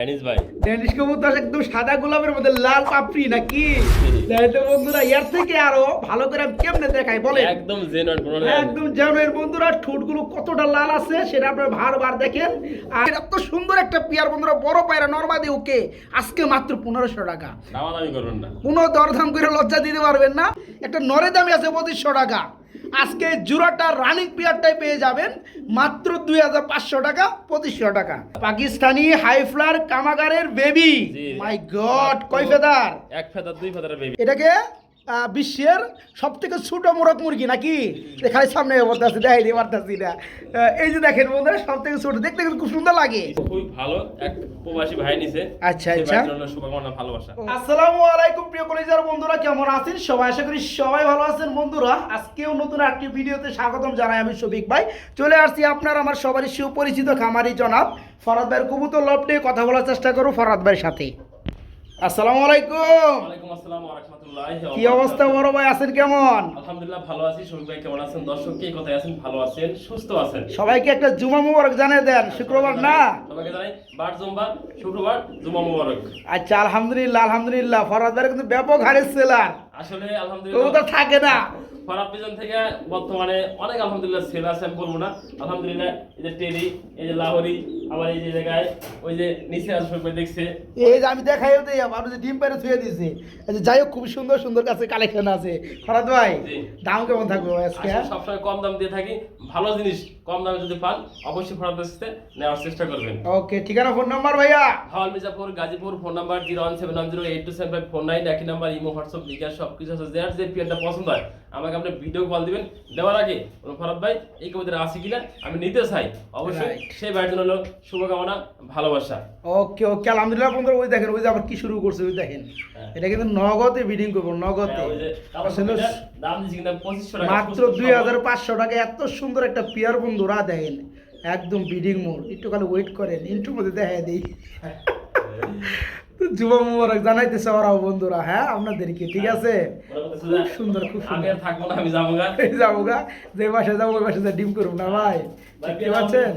Danish ভাই, Danish কবুতর একদম সাদা গোলাপের মধ্যে লাল পাপড়ি নাকি? তো বন্ধুরা এর থেকে আরো ভালো করে আমি কেমনে দেখাই বলে? একদম জেনুইন পুরো একদম জেনুইন বন্ধুরা, ঠোঁটগুলো কতটা লাল আছে সেটা আপনারা বারবার দেখেন। আর এত সুন্দর একটা পেয়ার বন্ধুরা, বড় পায়রা নরমাদি ওকে আজকে মাত্র 1500 টাকা। দামাদামি করবেন না, কোনো দরদাম করে লজ্জা দিতে পারবেন না। একটা নরে দামই আছে 2500 টাকা। আজকে জোড়াটা রানিং পেয়ারটাই পেয়ে যাবেন মাত্র 2500 টাকা, 2500 টাকা। পাকিস্তানি হাইফ্লার কামাগারের বেবি, মাই গড, কয় ফেদার? এক ফেদার দুই ফেদারের বেবি। এটাকে বিশ্বের সব থেকে ছোট মোরগ মুরগি নাকি? খালি সামনে বলতেছি, দেখাই দিয়ে পারতেছি না। এই যে দেখেন বন্ধুরা, সব থেকে ছোট, দেখতে কিন্তু খুব সুন্দর লাগে। খুবই ভালো, এক প্রবাসী ভাই নিছে। আচ্ছা আচ্ছা, শুভকামনা, ভালোবাসা। আসসালামু আলাইকুম প্রিয় কলেজার বন্ধুরা, কেমন আছেন সবাই? আশা করি সবাই ভালো আছেন বন্ধুরা। আজকেও নতুন একটি ভিডিওতে স্বাগতম জানাই। আমি শফিক ভাই চলে আসছি আপনার আমার সবারই সুপরিচিত খামারি জনাব ফরহাদ ভাইয়ের কবুতর লফটে কথা বলার চেষ্টা করব ফরহাদ ভাইয়ের সাথে। আসসালামু আলাইকুম। ওয়ালাইকুম আসসালাম ওয়া রাহমাতুল্লাহি। কি অবস্থা বড় ভাই, আছেন কেমন? আলহামদুলিল্লাহ ভালো আছি। শফিক ভাই কেমন আছেন? দর্শক কে কোথায় আছেন? ভালো আছেন, সুস্থ আছেন? সবাইকে একটা জুমা মুবারক জানিয়ে দেন। শুক্রবার না? সবাইকে জানাই বার জুম্বা, শুক্রবার জুমা মুবারক। আচ্ছা, আলহামদুলিল্লাহ আলহামদুলিল্লাহ। ফরহাদ ভাইয়ের কিন্তু ব্যাপক হারে সেলার, আসলে আলহামদুলিল্লাহ কবুতর থাকে না। ফরাদ পিজন থেকে বর্তমানে অনেক আলহামদুলিল্লাহ সেল আছে, আমি বলবো না। আলহামদুলিল্লাহ এই যে টেরি, এই যে লাহোরি, আবার এই যে জায়গায় ওই যে নিচে আসবে দেখছে, এই যে আমি দেখাইও দেই আপনি যে ডিম পাইরে ছুঁয়ে দিয়েছে। আচ্ছা যাই হোক, খুব সুন্দর সুন্দর কাছে কালেকশন আছে। ফরহাদ ভাই দাম কেমন থাকবে আজকে? সবসময় কম দাম দিয়ে থাকি। ভালো জিনিস কম দামে যদি পান অবশ্যই ফরাদ কাছে নেওয়ার চেষ্টা করবেন। ওকে, ঠিকানা ফোন নাম্বার ভাইয়া? হাওয়াল মির্জাপুর, গাজীপুর। Phone number 01710827549। একই নাম্বার, ইমো, হোয়াটসঅ্যাপ, বিকাশ সবকিছু আছে। যার যে পিয়ারটা পছন্দ হয় আমাকে আপনি ভিডিও কল দিবেন। দেওয়ার আগে ফরাদ ভাই এই কবিতা আছে কিনা আমি নিতে চাই, অবশ্যই সেই ভাইয়ের জন্য হলো শুভকামনা, ভালোবাসা। ওকে ওকে, আলহামদুলিল্লাহ বন্ধুরা। ওই দেখেন, ওই যে আবার কি শুরু করছে, ওই দেখেন। এটা কিন্তু নগদে বিডিং করবো, নগদে। দাম দিচ্ছি কিন্তু 2500 টাকা, মাত্র 2500 টাকা। এত সুন্দর একটা পেয়ার বন্ধুরা, দেখেন একদম বিডিং মোড। একটু খালি ওয়েট করেন, ইন্টুর মধ্যে দেখাই দিই। যুব মুবারক জানাইতেছে ওরাও বন্ধুরা, হ্যাঁ আপনাদেরকে, ঠিক আছে? খুব সুন্দর, খুব সুন্দর। থাকবো না, আমি যাবো গা, যাবো গা, যে বাসায় যাবো ওই বাসায় ডিম করবো না ভাই। দেখতে পাচ্ছেন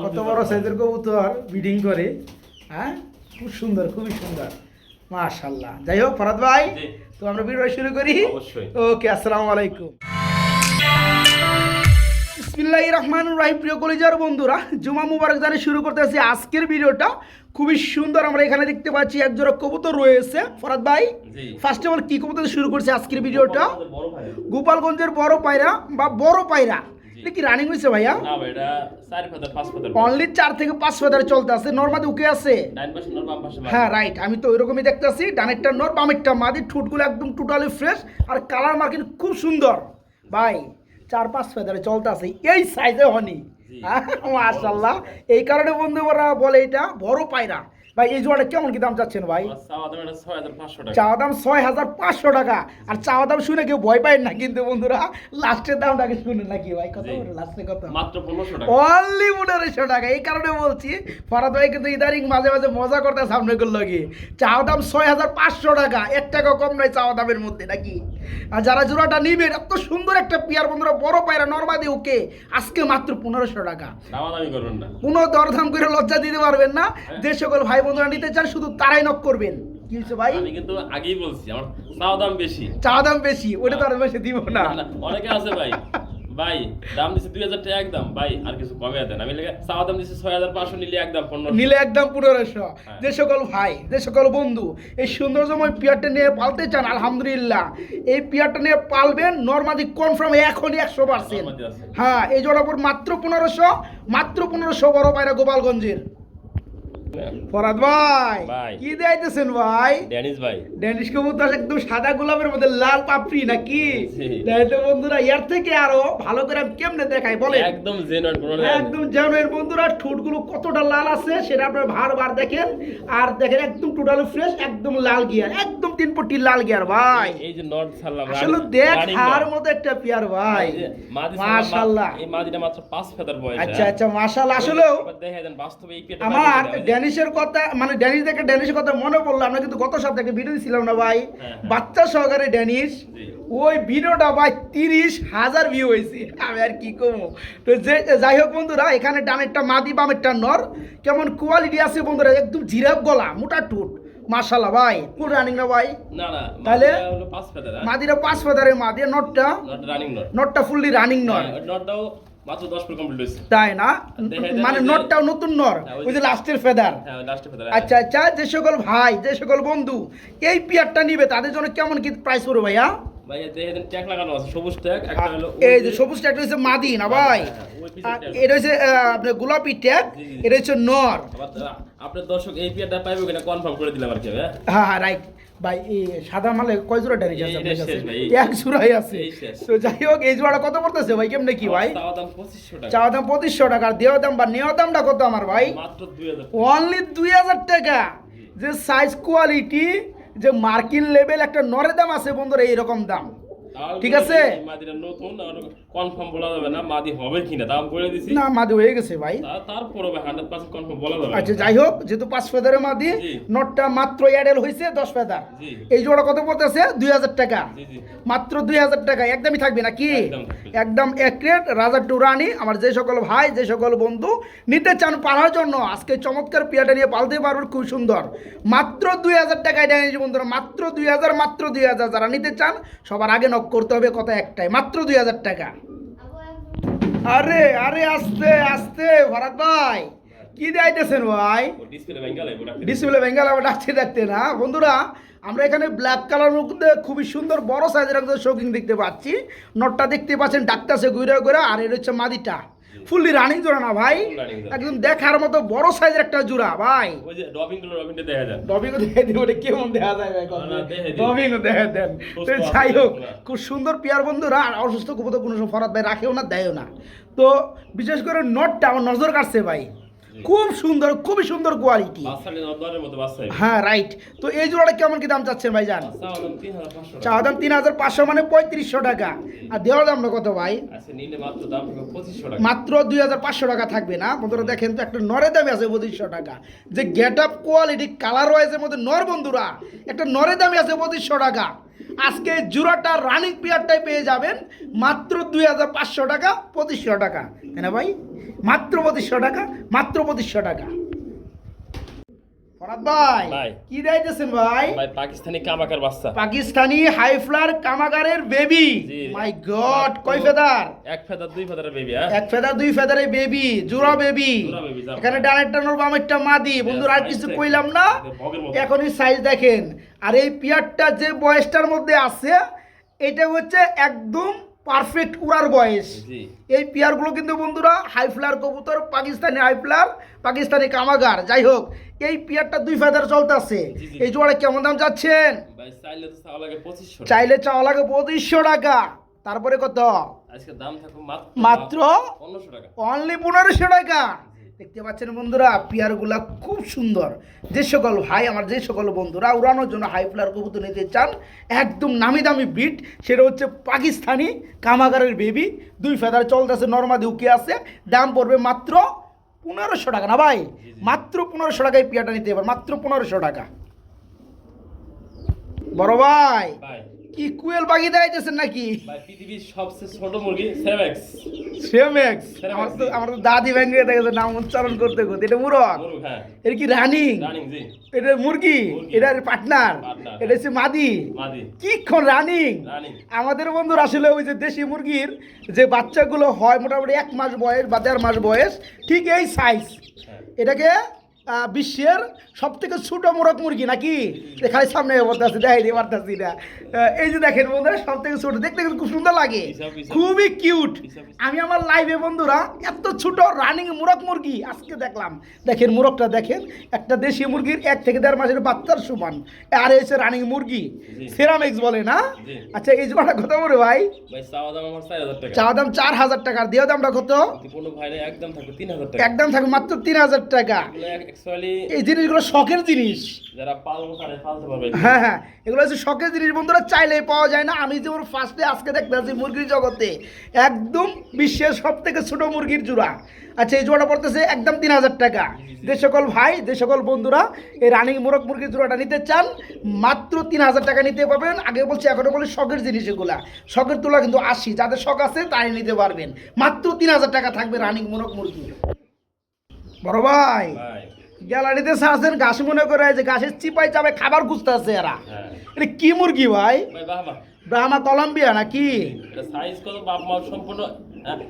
কত বড় সাইজের কবুতর ব্রিডিং করে, হ্যাঁ খুব সুন্দর, খুবই সুন্দর, মাশাআল্লাহ। যাই হোক ফরহাদ ভাই, তো আমরা ভিডিও শুরু করি। অবশ্যই। ওকে, আসসালামু আলাইকুম। বিসমিল্লাহির রহমানির রহিম। প্রিয় কলিজার বন্ধুরা, জুমা মুবারক জানিয়ে শুরু করতেছি আজকের ভিডিওটা। খুবই সুন্দর, আমরা এখানে দেখতে পাচ্ছি এক জোড়া কবুতর রয়েছে। ফরহাদ ভাই ফার্স্ট অফ অল কি কবুতর শুরু করছে আজকের ভিডিওটা? গোপালগঞ্জের বড় পায়রা বা বড় পায়রা। এটা কি রানিং হয়েছে ভাইয়া? না ভাই, এটা 4 ফেদার 5 ফেদার, অনলি 4 থেকে 5 ফেদার চলতে আছে। নরমাদি ওকে আছে? ডান পাশে নর, বাম পাশে মাদি। হ্যাঁ রাইট, আমি তো ওইরকমই দেখতেছি। ডানেরটা নর, বামেরটা মাদি। ঠোঁটগুলো একদম টোটালি ফ্রেশ আর কালার মার্কিং খুব সুন্দর ভাই। 4-5 ফেদারে চলতে আছে, এই সাইজে হনি, মাশাআল্লাহ। এই কারণে বন্ধুরা বলে এটা বড় পায়রা। ভাই এই জোড়াটা কেমন কি দাম চাচ্ছেন ভাই? চাওয়া দাম 6500 টাকা। আর চাওয়া দাম শুনে কেউ ভয় পায় না কিন্তু বন্ধুরা, লাস্টের দামটাকে শুনে নাকি ভাই? কত লাস্টে কত? মাত্র 1500 টাকা, অনলি 1500 টাকা। এই কারণে বলছি ফরহাদ ভাই কিন্তু ইদারিং মাঝে মাঝে মজা করতে সামনে করলো কি। চাওয়া দাম 6500 টাকা, 1 টাকা কম নয় চাওয়া দামের মধ্যে নাকি? আর যারা জোড়াটা নিবেন, এত সুন্দর একটা পেয়ার বন্ধুরা, বড় পায়রা নরমাদি ওকে আজকে মাত্র 1500 টাকা। দামাদামি করবেন না, কোনো দরদাম করে লজ্জা দিতে পারবেন না। যে সকল ভাই বন্ধুরা নিতে চান শুধু তারাই নক করবেন। কি হচ্ছে ভাই? আমি কিন্তু আগেই বলছি আমার চাওয়া দাম বেশি। চাওয়া দাম বেশি, ওটা তো আর বেশি দিব না। অনেকে আছে ভাই, ভাই দাম দিছে 2000 টাকা একদম, ভাই আর কিছু কমে দেন। আমি লাগে চাওয়া দাম দিছে 6500, নিলে একদম 1500, নিলে একদম 1500। যে সকল ভাই, যে সকল বন্ধু এই সৌন্দর্যময় পেয়ারটা নিয়ে পালতে চান, আলহামদুলিল্লাহ এই পেয়ারটা নিয়ে পালবেন। নরমাদি কনফার্ম এখনই 100%। হ্যাঁ, এই জোড়া পর মাত্র 1500, মাত্র 1500 বড় পায়রা গোপালগঞ্জের। ফরহাদ ভাই কি দেখাইতেছেন ভাই? ড্যানিশ ভাই, ড্যানিশ কবুতর একদম সাদা গোলাপের মধ্যে লাল পাপড়ি নাকি? তো বন্ধুরা এর থেকে আরো ভালো করে আমি কেমনে দেখাই বলে? একদম জেনুইন পুরো, একদম জেনুইন বন্ধুরা। ঠোঁটগুলো কতটা লাল আছে সেটা আপনারা বারবার দেখেন। আর দেখেন একদম টোটালি ফ্রেশ, একদম লাল গিয়ার, একদম 3 পট্টি লাল গিয়ার ভাই। এই যে নট সালাম আসলে দেখার মতো একটা পেয়ার ভাই, মাশাআল্লাহ। এই মাদিটা মাত্র 5 ফেদার বয়স। আচ্ছা আচ্ছা, মাশাআল্লাহ। আসলেও দেখে দেন বাস্তবে এই পেয়ারটা আমার ড্যানিশ ড্যানিশের কথা মানে ড্যানিশ দেখে ড্যানিশের কথা মনে পড়লো, আমরা কিন্তু গত সপ্তাহে একটা ভিডিও দিয়েছিলাম না ভাই, বাচ্চা সহকারে ড্যানিশ, ওই ভিডিওটা ভাই 30,000 ভিউ হয়েছে, আমি আর কি কমো। তো যাই হোক বন্ধুরা, এখানে ডানেরটা মাদি বামেরটা নর, কেমন কোয়ালিটি আছে বন্ধুরা, একদম জিরাফ গলা মোটা টুট, মাশাআল্লাহ ভাই। কোন রানিং না ভাই? না না, তাহলে হলো 5 ফেদার। মাদিরা 5 ফেদারে মাদি, নটটা রানিং নট, নটটা ফুললি রানিং নর, নটটাও মাত্র 10 ফুল কমপ্লিট হয়েছে। তাই না? দেখে মানে ওই যে- নটটাও নতুন নর, হ্যাঁ, ওই যে লাস্টের ফেদার। হ্যাঁ লাস্টে ফেদার। আচ্ছা আচ্ছা, যে সকল ভাই যে সকল বন্ধু এই পেয়ারটা নিবে তাদের জন্য কেমন কি প্রাইস পড়বে ভাইয়া? ভাই দেখেন ট্যাগ লাগানো আছে, সবুজ ট্যাগ, একটা হলো এই যে সবুজ ট্যাগ হচ্ছে মাদি না ভাই, ওই পিছনের tag। এটা হচ্ছে আপনার গোলাপি ট্যাগ, জি, জি। এটা হচ্ছে নর। আবার আপনার দর্শক এই পিয়ারটা পাইবে কিনা কনফার্ম করে দিলাম আর কি। হ্যাঁ হ্যাঁ হ্যাঁ রাইট ভাই। এই সাদা মালে কয় জোড়া ড্যানিশ আছে এই আপনার শেষ কাছে? ভাই, এক জোড়াই আছে। এই শেষ। তো যাই হোক, এই জোড়াটা কত পড়তেছে ভাই, কেমনে কি ভাই? চাওয়া দাম 2500 টাকা, চাওয়া দাম 2500 টাকা, আর দেওয়া দাম বা নেওয়া দামটা কত আমার ভাই? মাত্র 2000। অনলি 2000 টাকা। যে সাইজ কোয়ালিটি, যে মার্কিন লেভেল একটা নরের দাম আছে বন্ধুরা, এইরকম দাম। ঠিক আছে? মাদিরা নতুন কনফার্ম বলা যাবে না মাদি হবে কিনা, দাম বলে দিছি না মাদি হয়ে গেছে ভাই। তারপরে 100% কনফার্ম বলা যাবে না। আচ্ছা যাই হোক, যেহেতু 5 ফেদারের মাদি, জি। নটটা মাত্র অ্যাডেল হয়েছে 10 ফেদার। জি। এই জোড়া কত পড়তেছে? 2000 টাকা। জি জি মাত্র 2000 টাকা, একদমই থাকবে নাকি? একদম থাকবে। একদম এক্রেট রাজা টুরানি। আমার যে সকল ভাই যে সকল বন্ধু নিতে চান পালার জন্য, আজকে চমৎকার পিয়াটা নিয়ে পালতে পারবেন, খুব সুন্দর। মাত্র 2000 টাকায় ড্যানিশ বন্ধুরা, মাত্র 2000, মাত্র 2000। যারা নিতে চান সবার আগে নক করতে হবে, কথা একটাই, মাত্র 2000 টাকা। আরে আরে আস্তে আস্তে ভরত ভাই, কি দিতেছেন ভাই? ও ডিসপ্লে ভেঙে গেল এবার। ডিসপ্লে বেঙ্গাল আবার ডাকতে ডাকতে না বন্ধুরা, আমরা এখানে ব্ল্যাক কালার মধ্যে খুবই সুন্দর বড় সাইজের একদম শৌকিং দেখতে পাচ্ছি। নটটা দেখতে পাচ্ছেন ডাকতেছে ঘুরে ঘুরে, আর এটা হচ্ছে মাদিটা ফুললি রানিং জোড়া না ভাই, Full running জোড়া। একদম দেখার মতো বড় সাইজের একটা জোড়া ভাই। ওই যে রবিনটা দেখা যায়। ডবিংও দেখে দিই, ওটা কেমন দেখা যায় ভাই? না, না, দেখে দিই। ডবিংও দেখে দেন। তো সুস্থ যাই আছে হোক, না। খুব সুন্দর পেয়ার বন্ধুরা, আর অসুস্থ কুপো তো কোনো সময় ফরাত ভাই রাখেও না, দেয়ও না। তো বিশেষ করে নটটা আমার নজর কাটছে ভাই, খুব সুন্দর, খুবই সুন্দর কোয়ালিটি। বাচ্চালে দরের মতো বাচ্চা। হ্যাঁ রাইট। তো এই জোড়াটা কেমন কি দাম চাচ্ছেন ভাই জান? চাওয়া দাম 3500 টাকা। চাওয়া দাম 3500, মানে 3500 টাকা। আর দেওয়ার দামটা কত ভাই? আচ্ছা নিলে মাত্র দাম থাকবে 2500 টাকা। মাত্র 2500 টাকা থাকবে না বন্ধুরা। দেখেন তো একটা নরের দামে আছে 2500 টাকা। যে গেট আপ কোয়ালিটি কালার ওয়াইজের মধ্যে নর বন্ধুরা, একটা নরের দামে আছে 2500 টাকা। আজকে জোড়াটা রানিং পিয়ারটাই পেয়ে যাবেন মাত্র 2500 টাকা, 2500 টাকা, তাই না ভাই? মাত্র 2500 টাকা, মাত্র 2500 টাকা। ফরাদ ভাই ভাই। কি দিতেছেন ভাই? ভাই পাকিস্তানি কামাকার বাচ্চা। পাকিস্তানি হাইফ্লার কামাগারের বেবি। জি। মাই গড, কয় ফেদার? এক ফেদার দুই ফেদারের বেবি। হ্যাঁ এক ফেদার দুই ফেদারের বেবি, জোড়া বেবি। জোড়া baby, যাও। এখানে ডানেরটা নর বামেরটা মাদি বন্ধুরা, আর size কিছু দেখেন। কইলাম না, ভগের মতো। এখনই সাইজ দেখেন। আর এই পিয়ারটা যে বয়সটার মধ্যে আছে, এটা হচ্ছে একদম পারফেক্ট উড়ার বয়স। জি এই পেয়ারগুলো কিন্তু বন্ধুরা হাইফ্লার কবুতর, পাকিস্তানি হাইফ্লার, পাকিস্তানি কামাগার। যাই হোক, এই পেয়ারটা দুই ফেদার চলতেছে। জি, জি। এই জোড়া কেমন দাম যাচ্ছেন? ভাই চাইলে তো চাওয়া লাগে 2500 টাকা। চাইলে চাওয়া লাগে 2500 টাকা। তারপরে কত? আজকে দাম থাকবে মাত্র 1500 টাকা। অনলি 1500 টাকা। দেখতে পাচ্ছেন বন্ধুরা, পেয়ারগুলা খুব সুন্দর। যে সকল ভাই আমার, যে সকল বন্ধুরা উড়ানোর জন্য হাই ফ্লার কবুতর নিতে চান, একদম নামি দামি বিট, সেটা হচ্ছে পাকিস্তানি কামাগারের বেবি। দুই ফেদার চলতেছে, নর্মাদি উকি আছে। দাম পড়বে মাত্র 1500 টাকা না ভাই? মাত্র 1500 টাকায় পেয়ারটা নিতে পারবেন, মাত্র 1500 টাকা। বড় ভাই ভাই কি কুয়েল পাখি দিয়েছেন নাকি? ভাই পৃথিবীর সবচেয়ে ছোট মুরগি সেভেক্স। সেমেক্স। Semex, আমার তো দাদি ভেঙে দেখেছে নাম উচ্চারণ করতে করতে। এটা মুরগ, মুরগ। হ্যাঁ এটা কি রানিং? রানিং। জি এটা মুরগি, মুরগি। এটা পার্টনার, Partner, এটা হচ্ছে মাদি। মাদি কিক্ষণ রানিং। রানিং। আমাদের বন্ধুর আসলে ওই যে দেশি মুরগির যে বাচ্চাগুলো হয় মোটামুটি 1 মাস বয়স বা 1.5 মাস বয়স, ঠিক এই সাইজ। হ্যাঁ এটাকে বিশ্বের সব থেকে ছোট মোরগ মুরগি নাকি? এ খালি সামনে বলতেছি, দেখাই দিয়ে পারতেছি না। এই যে দেখেন বন্ধুরা, সব থেকে ছোট, দেখতে কিন্তু খুব সুন্দর লাগে, খুবই কিউট। আমি আমার লাইভে বন্ধুরা এত ছোট রানিং মোরগ মুরগি আজকে দেখলাম। দেখেন মোরগটা দেখেন, একটা দেশি মুরগির 1 থেকে 1.5 মাসের বাচ্চার সমান। আর এসে রানিং মুরগি, সেরামিক্স বলে না? জি। আচ্ছা এই জোড়াটা কত করে ভাই? ভাই চাওয়া দাম আমার 4000 টাকা। চাওয়া দাম 4000 টাকা, আর দেওয়া দামটা কত? যদি কোনো ভাইরে একদম থাকবে 3000 টাকা। একদম থাকবে মাত্র 3000 টাকা। এগুলো অ্যাকচুয়ালি এই জিনিসগুলো শখের জিনিস। যারা পালন করে পালতে পারবে। হ্যাঁ হ্যাঁ, এগুলো হচ্ছে শখের জিনিস বন্ধুরা, চাইলেই পাওয়া যায় না। আমি যেমন ফার্স্টে আজকে দেখতেছি মুরগির জগতে একদম বিশ্বের সব থেকে ছোট মুরগির জোড়া। আচ্ছা, এই জোড়াটা পড়তেছে একদম 3000 টাকা। যে সকল ভাই, যে সকল বন্ধুরা এই রানিং মোরগ মুরগির জোড়াটা নিতে চান, মাত্র 3000 টাকা নিতে পারবেন। আগে বলছি, এখনো বলি শখের জিনিস এগুলা, শখের তোলা কিন্তু 80, যাদের শখ আছে তাই নিতে পারবেন। মাত্র 3000 টাকা থাকবে রানিং মোরগ মুরগি। বড় ভাই, ভাই গ্যালারিতে সার্চেন ঘাস মনে করে যে ঘাসের চিপাই চাপে খাবার খুঁজতে আছে এরা। হ্যাঁ এটা কি মুরগি ভাই? ভাই বাবা, ব্রাহ্মা কলম্বিয়া নাকি? এটা সাইজ কত? বাপ মা সম্পূর্ণ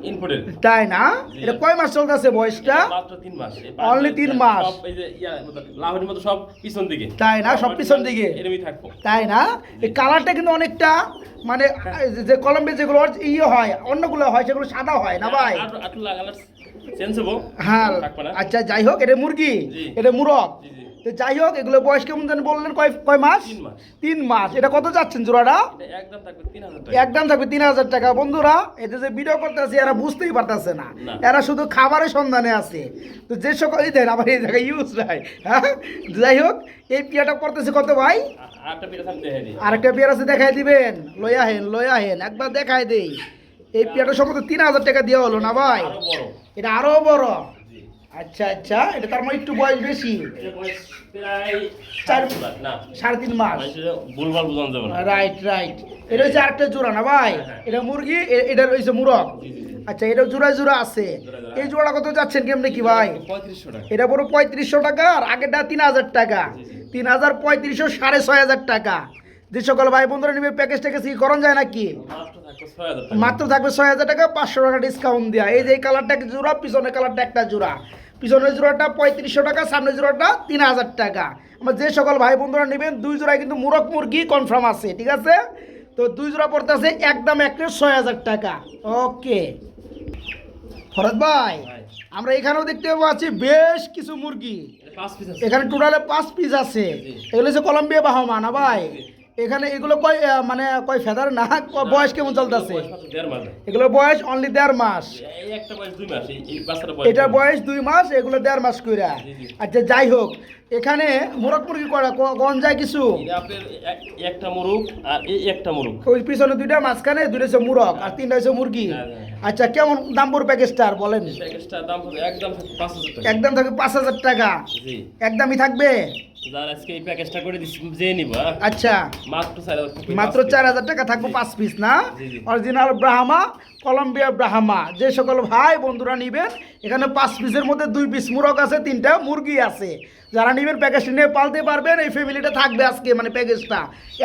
ইনপুটেড। তাই না? এটা কয় মাস চলতেছে বয়সটা? মাত্র 3 মাস। Only 3 মাস। সব এই যে লাহোরের মতো সব পিছন দিকে। তাই না? সব পিছন দিকে। এরকমই থাকবো। তাই না? এই কালারটা কিন্তু অনেকটা মানে যে কলম্বিয়া যেগুলো ইয়ে হয়, অন্যগুলো হয় সেগুলো সাদা হয় না ভাই? আটু লাগালে চেঞ্জ হবো। হ্যাঁ। থাকবে না। আচ্ছা, যাই হোক, এটা মুরগি, জি। এটা মুরগ। জি জি। তো যাই হোক, এগুলো বয়স কেমন জানি বললেন? কয় মাস? 3 মাস। 3 মাস। এটা কত যাচ্ছেন জোড়াটা? এটা একদম থাকবে 3000 টাকা। একদম থাকবে 3000 টাকা। বন্ধুরা, এতে যে ভিডিও করতেছে এরা বুঝতেই পারতেছে না, না। এরা শুধু খাবারের সন্ধানে আছে। তো যে সকল দেন আবার এই জায়গায় ইউজ নাই। হ্যাঁ, যাই হোক, এই পিয়াটা করতেছে কত ভাই? আটটা পিঠা থাকতে হবে। আরেকটা পিয়ার আছে, দেখাই দিবেন? লই আহেন একবার দেখাই দেই। এই পিয়াটা সম্ভবত 3000 টাকা দেওয়া হলো না ভাই? আরো বড়। এটা আরো বড়। জি। আচ্ছা আচ্ছা, এটা তার মানে একটু বয়স বেশি, এটা বয়স প্রায় 4 না 3.5 মাস। ভুলভাল বোঝানো যাবে না। Right right. এটা হচ্ছে আরেকটা জোড়া না ভাই? হ্যাঁ। এটা মুরগি, এটা রয়েছে মুরগ। জি জি জি। আচ্ছা, এটা জোড়া জোড়া আছে। জোড়া জোড়া। এই জোড়া কত যাচ্ছেন কেমনে কি ভাই? 3500 টাকা। এটা পুরো 3500 টাকা, আর আগেরটা 3000 টাকা। জি, জি। 3000 3500 6500 টাকা। যে সকল ভাই বন্ধুরা নিবে প্যাকেজ ট্যাকেজ কি করণ যায় নাকি? মাত্র থাকবে 6000 টাকা। মাত্র থাকবে 6000 টাকা, 500 টাকা ডিসকাউন্ট দেওয়া। এই যে এই কালারটা একটা জোড়া, পিছনের কালারটা একটা জোড়া। পিছনের জোড়াটা 3500 টাকা, সামনের জোড়াটা 3000 টাকা। আমার যে সকল ভাই বন্ধুরা নেবেন, 2 জোড়ায় কিন্তু মুরগ মুরগি কনফার্ম আছে, ঠিক আছে? তো 2 জোড়া পড়তে আছে একদম 6000 টাকা। ওকে ফরদ ভাই, ভাই, আমরা এখানেও দেখতে পাচ্ছি বেশ কিছু মুরগি। এটা 5 পিস আছে। এখানে টোটালে 5 পিস আছে। জি। এগুলো হচ্ছে কলম্বিয়া বাহামা না ভাই? এখানে এগুলো মানে কয় ফেদার না, বয়স কেমন চলতেছে? বয়স মাত্র 1.5 মাস। এগুলো বয়স অনলি 1.5 মাস। এই একটা বয়স 2 মাস। এই বাচ্চাটার বয়স। এটার বয়স 2 মাস, এগুলো 1.5 মাস কইরা। জি, জি। আচ্ছা, যাই হোক, এখানে মোরগ মুরগি করা কোন যায় কিছু? এটা আপনার একটা মুরগ আর এই একটা মুরগ। ওই পিছনে 2টা, মাঝখানে 2টা হচ্ছে মুরগ আর 3টা হচ্ছে মুরগি। হ্যাঁ, হ্যাঁ। আচ্ছা, কেমন দাম পড়বে প্যাকেজটার বলেন? প্যাকেজটার দাম হবে একদম 5000 টাকা। একদম থাকবে 5000 টাকা। জি। একদমই থাকবে। যারা আজকে এই প্যাকেজটা করে দিচ্ছি যে নিবা আচ্ছা, মাত্র 4000 টাকা। মাত্র 4000 টাকা থাকবে 5 পিস না? জি, জি। Original Brahma, Columbia Brahma. যে সকল ভাই বন্ধুরা নিবেন, এখানে 5 পিসের মধ্যে 2 পিস মুরগ আছে, 3টা মুরগি আছে। যারা নিবেন প্যাকেজটা নিয়ে পালতে পারবেন। এই ফ্যামিলিটা থাকবে আজকে, মানে প্যাকেজটা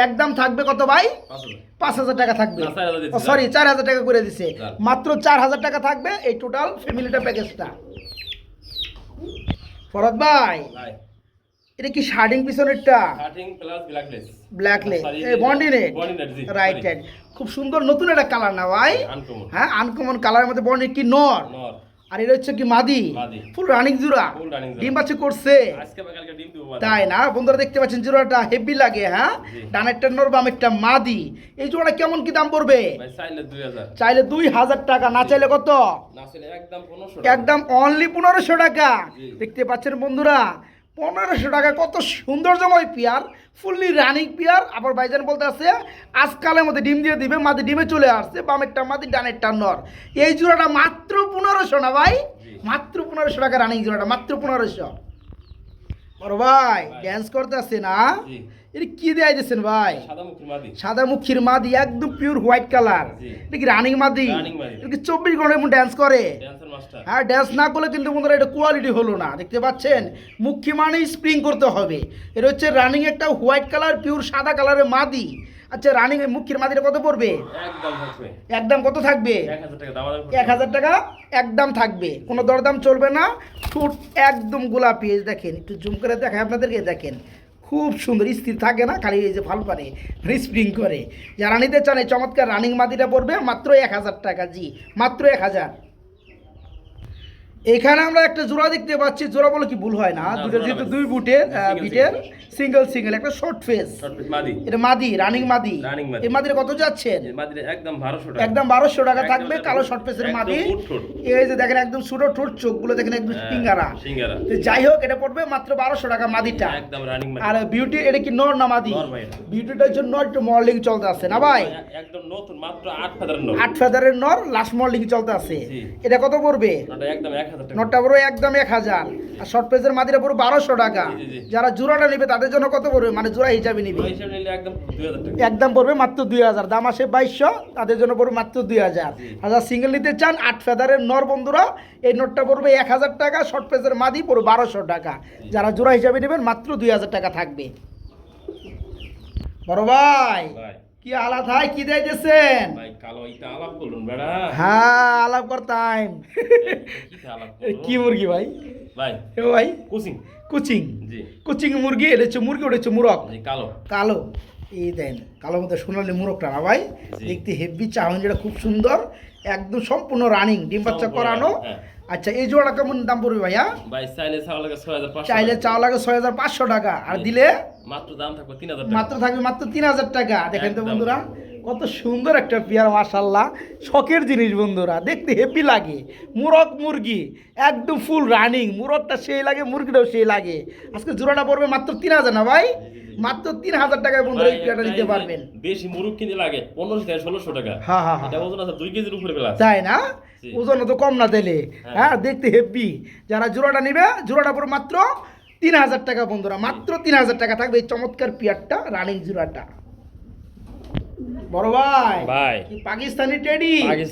একদম থাকবে কত ভাই? 5000। 5000 টাকা থাকবে। না, 4000 দিচ্ছি, সরি, 4000 টাকা করে দিছে। যান। মাত্র 4000 টাকা থাকবে এই টোটাল ফ্যামিলিটা প্যাকেজটা। ফরদ ভাই, ভাই, এটা কি শার্টিং পিছনেরটা? Cutting plus backless. Backless, Sorry, এই বন্ডিনেট। বন্ডিনেট, জি। Right right. খুব সুন্দর নতুন একটা কালার না ভাই? আনকমন। হ্যাঁ, আনকমন কালারের মধ্যে বন্ডিনেট কি নর, নর। আর এটা হচ্ছে কি মাদি? মাদি। ফুল রানিং জোড়া। Full running জোড়া। ডিম বাচ্চা করছে? আজকে বা কালকে ডিম দিব। তাই না? বন্ধুরা দেখতে পাচ্ছেন জোড়াটা হেভি লাগে। হ্যাঁ, জি। ডানেরটা নর, বামেরটা মাদি। এই জোড়া কেমন কি দাম পড়বে? ভাই চাইলে 2000। চাইলে 2000 টাকা, না চাইলে কত? না চাইলে একদম 1500 একদম অনলি 1500 টাকা। জি। দেখতে পাচ্ছেন বন্ধুরা, 1500 টাকা। কত সৌন্দর্যময় পেয়ার, ফুললি রানিং পেয়ার। আবার ভাইজান বলতে আছে আজকালের মধ্যে ডিম দিয়ে দিবে, মাদি ডিমে চলে আসছে, বামেরটা মাদি, ডানেরটা নর। এই জোড়াটা মাত্র 1500 না ভাই? জি। মাত্র 1500 টাকা রানিং জোড়াটা, মাত্র 1500। বড় ভাই, ভাই। ড্যান্স করতে আসছে না? জি। এটা কি দেয় দিচ্ছেন ভাই? সাদা মুখী মাদি। সাদা মুখীর মাদি, একদম পিওর হোয়াইট কালার। জি। এটা কি রানিং মাদি? Running মাদি। এটা কি 24 ঘন্টা এমন ড্যান্স করে? Dancer master. হ্যাঁ, ড্যান্স না করলে কিন্তু বন্ধুরা এটা কোয়ালিটি হলো না। দেখতে পাচ্ছেন, মুখী মানে স্প্রিং করতে হবে। এটা হচ্ছে রানিং একটা হোয়াইট কালার, পিওর সাদা কালারের মাদি। আচ্ছা, রানিং মুখীর মাদিটা কত পড়বে? একদম থাকবে একদম কত থাকবে? 1000 টাকা দাম। 1000 টাকা একদম থাকবে, কোনো দরদাম চলবে না। ঠোঁট একদম গোলাপি। এই দেখেন, একটু জুম করে দেখায় আপনাদেরকে, দেখেন খুব সুন্দর, স্থির থাকে না, খালি এই যে ভালো পারে স্প্রিং করে। যারা নিতে চান এই চমৎকার রানিং মাদিটা পড়বে মাত্র 1000 টাকা। জি, মাত্র 1000। এখানে আমরা একটা জোড়া দেখতে পাচ্ছি, জোড়া বলে কি ভুল হয় না, না, দুটো জোড়া যেহেতু না। দুই বুটের Single, বিটের single। সিঙ্গেল সিঙ্গেল একটা শর্ট ফেস, শর্ট পিস মাদি। এটা মাদি, রানিং মাদি। Running মাদি। এই মাদির কত যাচ্ছেন? এই মাদির একদম 1200 টাকা। একদম 1200 টাকা একদম থাকবে, একদম কালো শর্ট ফেসের একদম মাদি। মুঠ ঠোঁট। এই যে দেখেন একদম ছোট ঠোঁট, চোখগুলো দেখেন একদম হ্যাঁ, সিঙ্গারা। সিঙ্গারা। তো যাই হোক, এটা পড়বে মাত্র 1200 টাকা মাদিটা। একদম রানিং মাদি। আর বিউটি এটা কি নর না মাদি? নর ভাই এটা। বিউটিটার জন্য একটু মডেলিং চলতে আছে না ভাই? একদম নতুন, মাত্র 8 ফেদারের নর। 8 ফেদারের নর, লাস্ট মডেলিং চলতে আছে। জি। এটা কত পড়বে? ওটা একদম 1000 টাকা। নটটা পড়বে একদম 1000, আর শর্ট পেজের মাদিরা পড়বে 1200 টাকা। জি, জি। যারা জোড়াটা নেবে তাদের জন্য কত পড়বে, মানে জোড়া হিসাবে নিবে? ওই হিসাবে নিলে একদম 2000 টাকা। একদম পড়বে মাত্র 2000, দাম আসে 2200, তাদের জন্য পড়বে মাত্র 2000। আর যারা সিঙ্গেল নিতে চান 8 ফেদারের নর বন্ধুরা, এই নোটটা পড়বে 1000 টাকা, শর্ট পেজের মাদি পড়বে 1200 টাকা। যারা জোড়া হিসাবে নেবেন মাত্র 2000 টাকা থাকবে। বড় ভাই ভাই কি আলাদা ভাই, কি দিতেছেন? ভাই কালো এটা আলাপ করুন বেড়া। হ্যাঁ আলাপ করতাম। কি আলাপ কি মুরগি ভাই? ভাই এ ভাই কুচিং। কুচিং, জি কুচিং মুরগি, এটা হচ্ছে মুরগি, ওটা হচ্ছে মুরগ। জি কালো। কালো, এই দেন কালো মধ্যে সোনালি মুরগটা না ভাই, জি। দেখতে হেভি, চাহন যেটা খুব সুন্দর, একদম সম্পূর্ণ রানিং, ডিম বাচ্চা সম্পূর্ণ করানো। হ্যাঁ। আচ্ছা, এই জোড়াটা কেমন দাম পড়বে ভাইয়া? ভাই চাইলে চাওয়া লাগে 6500। চাইলে চাওয়া লাগে 6500 টাকা, আর জি। দিলে মাত্র দাম থাকবে 3000 টাকা। মাত্র থাকবে মাত্র 3000 টাকা। দেখেন তো একদম। বন্ধুরা, কত সুন্দর একটা পেয়ার, মাশাআল্লাহ, শখের জিনিস বন্ধুরা, দেখতে হেভি লাগে। মুরগ মুরগি একদম ফুল রানিং, মুরগটা সেই লাগে, মুরগিটাও সেই লাগে। আজকে জোড়াটা পড়বে মাত্র 3000 না ভাই? মাত্র 3000 টাকায় বন্ধুরা এই ভাই, পেয়ারটা নিতে এই যে পারবেন। বেশি মুরগ কিনতে লাগে 1500 থেকে 1600 টাকা। হ্যাঁ হ্যাঁ হ্যাঁ, এটা ওজন আছে 2 কেজির উপরে প্লাস। তাই না? জি। ওজন তো কম না দিলে। হ্যাঁ। হ্যাঁ, দেখতে হেভি। যারা জোড়াটা নিবে, জোড়াটা পড়বে মাত্র 3000 টাকা বন্ধুরা, মাত্র 3000 টাকা থাকবে এই চমৎকার পেয়ারটা, রানিং জোড়াটা। বড় ভাই ভাই কি পাকিস্তানি টেডি? আগে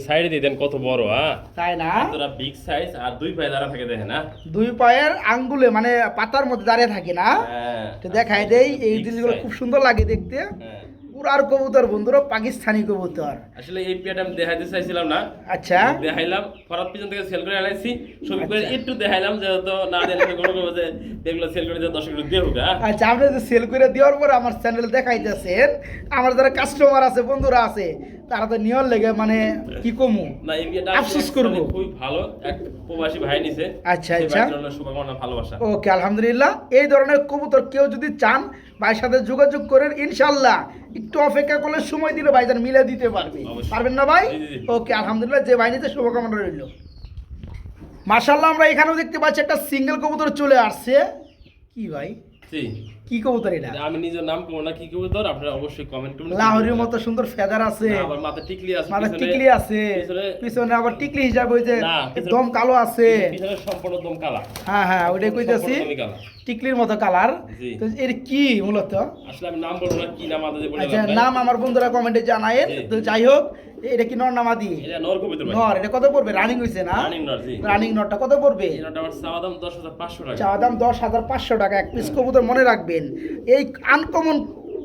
সাইডে দিয়ে দেন কত বড়, হ্যাঁ তাই না? তোরা বিগ সাইজ, আর দুই পায়ে দাঁড়া থাকে দেখেন, হ্যাঁ দুই পায়ের আঙ্গুলে মানে পাতার মধ্যে দাঁড়িয়ে থাকে না? হ্যাঁ তো দেখাই দেই, এই Big জিনিসগুলো size। খুব সুন্দর লাগে দেখতে। হ্যাঁ। পুরার কবুতর বন্ধুরা, পাকিস্তানি কবুতর। আসলে এই পেয়ারটা আমি দেখাইতে চাইছিলাম না, আচ্ছা, দেখাইলাম ফরাত পিছন থেকে সেল করে আনাইছি, ছবি করে আচ্ছা। একটু দেখাইলাম, যেহেতু না দেখলে কোনো কোনো যে দেখলো সেল করে যে 10 কিলো দিয়ে হোক, হ্যাঁ আচ্ছা, আপনি যে সেল করে দেওয়ার পরে আমার চ্যানেল দেখাইতেছেন, আমার যারা কাস্টমার আছে, বন্ধুরা আছে, তারা তো নিয়র লেগে মানে কি কমু, না এই পেয়ারটা আফসোস করবো। খুবই ভালো, এক প্রবাসী ভাই নিছে। আচ্ছা, সেই আচ্ছা। ভাইয়ের জন্য শুভকামনা, ভালোবাসা। ওকে, আলহামদুলিল্লাহ। এই ধরনের কবুতর কেউ যদি চান, ভাইয়ের সাথে যোগাযোগ করেন, ইনশাল্লাহ একটু অপেক্ষা করলে, সময় দিলে ভাইজান মিলে দিতে পারবে। অবশ্যই। পারবেন না ভাই? জি, জি, জি। ওকে, আলহামদুলিল্লাহ, যে ভাই নিতে শুভকামনা রইল। মাশাআল্লাহ, আমরা এখানেও দেখতে পাচ্ছি একটা সিঙ্গেল কবুতর চলে আসছে। কি ভাই, জি কি কবুতর এটা? আমি নিজের নাম করবো না, কি করবো তোর, আপনারা অবশ্যই কমেন্ট করবেন। লাহোরের মতো সুন্দর ফেদার আছে, না, আবার মাথা টিকলি আছে, মানে পিছনে- টিকলি আছে, পিছনে- পিছনে আবার টিকলি হিসাবে ওই যে না, পিছনে- দম কালো আছে। পিছনে সম্পূর্ণ দম কালা। হ্যাঁ হ্যাঁ, ওইটাই কইতেছি, সম্পূর্ণ দমই কালা। টিকলির মতো কালার। জি। তো এর কি মূলত? আসলে আমি নাম বলবো না, কি নাম আদাতে বলে আচ্ছা, লাভ নাই। নাম আমার বন্ধুরা কমেন্টে জানায়েন। জি। তো যাই হোক, এটা কি নর নামাদি? এটা নর কবিতর ভাই। নর, এটা কত পড়বে? রানিং হইছে না? রানিং নর, জি। রানিং নরটা কত পড়বে? এই নরটা আমার চাওয়া দাম 10,500 টাকা। চাওয়া দাম 10,500 টাকা। এক পিস কবুতর মনে রাখবেন, এই আনকমন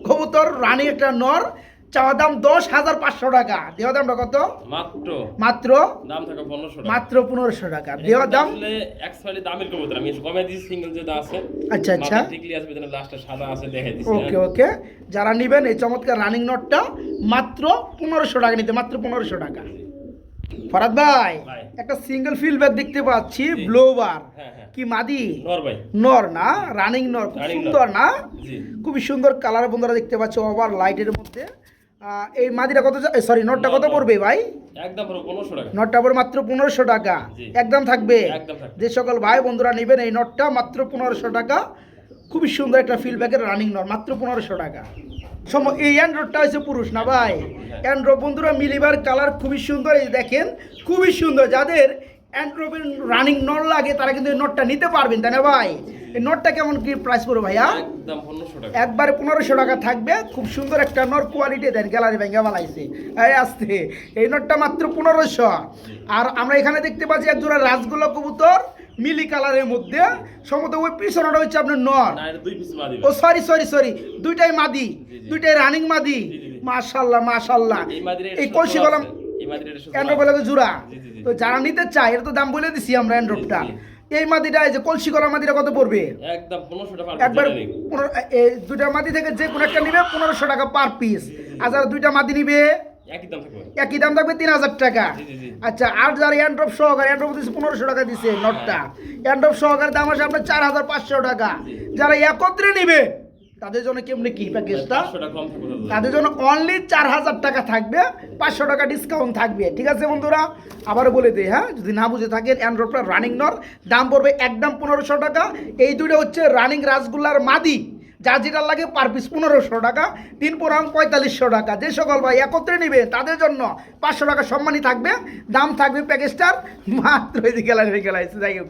কবুতর রানিং একটা নর, চাওয়া দাম 10,500 টাকা। দেওয়া দামটা কত? মাত্র মাত্র দাম থাকে 1500 টাকা। মাত্র 1500 টাকা দেওয়া দাম। আসলে অ্যাকচুয়ালি দামের কবুতর, আমি কমে দিয়েছি, সিঙ্গেল যেটা আছে। আচ্ছা, আচ্ছা। মাথা টিকলি আছে, ভিতরে লাস্টে সাদা আছে, দেখাই দিছি। ওকে ওকে, যারা নেবেন এই চমৎকার রানিং নটটা মাত্র 1500 টাকা নিতে, মাত্র 1500 টাকা। ফরাদ ভাই, ভাই। একটা সিঙ্গেল ফিল্ডব্যাক দেখতে পাচ্ছি, জি। ব্লোবার। হ্যাঁ, হ্যাঁ। কি মাদি? নর ভাই। নর না? রানিং নর, খুব Running সুন্দর নর। না? জি। খুবই সুন্দর কালার বন্ধুরা দেখতে পাচ্ছ, ওভার লাইটের মধ্যে। এই মাদিটা কত, সরি নটটা কত নর, নর। পড়বে ভাই? একদম পুরো 1500 টাকা। নটটা পড়বে মাত্র 1500 টাকা। জি। একদম থাকবে। একদম থাকবে। যে সকল ভাই বন্ধুরা নেবেন এই নটটা মাত্র 1500 টাকা। খুবই সুন্দর একটা ফিল্ডব্যাকের রানিং নট, মাত্র 1500 টাকা। এই অ্যান্ড্রয়েডটা হচ্ছে পুরুষ না ভাই? অ্যান্ড্রয়েড বন্ধুরা মিলিবার কালার খুবই সুন্দর, এই দেখেন খুবই সুন্দর। যাদের অ্যান্ড্রয়েড রানিং নট লাগে তারা কিন্তু এই নটটা নিতে পারবেন, তাই না ভাই? এই নটটা কেমন কি প্রাইস পড়বে ভাইয়া? একদম 1500 টাকা। একবারে 1500 টাকা থাকবে। খুব সুন্দর একটা নর, কোয়ালিটি দেন, গ্যালারি ভেঙ্গা বানাইছে এই আসতে। এই নটটা মাত্র 1500। আর আমরা এখানে দেখতে পাচ্ছি এক জোড়া রাজগোল্লা কবুতর মিলি কালারের মধ্যে, সম্ভবত ওই পিছনটা হচ্ছে আপনার নর। না, এটা দুই পিস মাদি ও ভাই। সরি, দুইটাই মাদি, জি। দুইটাই রানিং মাদি। জি, জি। মাশাআল্লাহ মাশাআল্লাহ। এই মাদির এই কলসি কলম এই মাদির এটা সুন্দর অ্যান্ড্রয়েড জোড়া। জি, জি, জি। তো যারা নিতে চায়, এটা তো দাম বলে দিছি আমরা অ্যান্ড্রয়েডটা। জি, এই মাদিটা, এই যে কলসি কলম মাদিটা কত পড়বে? একদম 1500 টাকা। একবার দুইটা মাদি থেকে যে কোনো একটা নিবে 1500 টাকা পার পিস। আর যারা দুইটা মাদি নিবে একই দাম থাকবে। একই দাম থাকবে 3000 টাকা। জি, জি, জি। আচ্ছা, আর যারা অ্যান্ড্রপ সহকারে, অ্যান্ড্রপ দিচ্ছে 1500 টাকা দিছে নটটা, অ্যান্ড্রপ সহকারে দাম আসে আপনার 4500 টাকা। যারা একত্রে নিবে তাদের জন্য কেমনি কি প্যাকেজটা, 500 টাকা কম থাকবে দাদা। তাদের জন্য অনলি 4000 টাকা থাকবে, 500 টাকা ডিসকাউন্ট থাকবে। ঠিক আছে বন্ধুরা, আবারও বলে দিই, হ্যাঁ, যদি না বুঝে থাকেন, অ্যান্ড্রপটা রানিং নর, দাম পড়বে একদম 1500 টাকা। এই দুটো হচ্ছে রানিং রাসগোল্লার মাদি, যার যেটা লাগে পার পিস 1500 টাকা, 3 পুরাং 4500 টাকা। যে সকল ভাই একত্রে নিবে তাদের জন্য 500 টাকা সম্মানই থাকবে, দাম থাকবে প্যাকেজটার মাত্র, এই যে গেলাইছে, যাই হোক।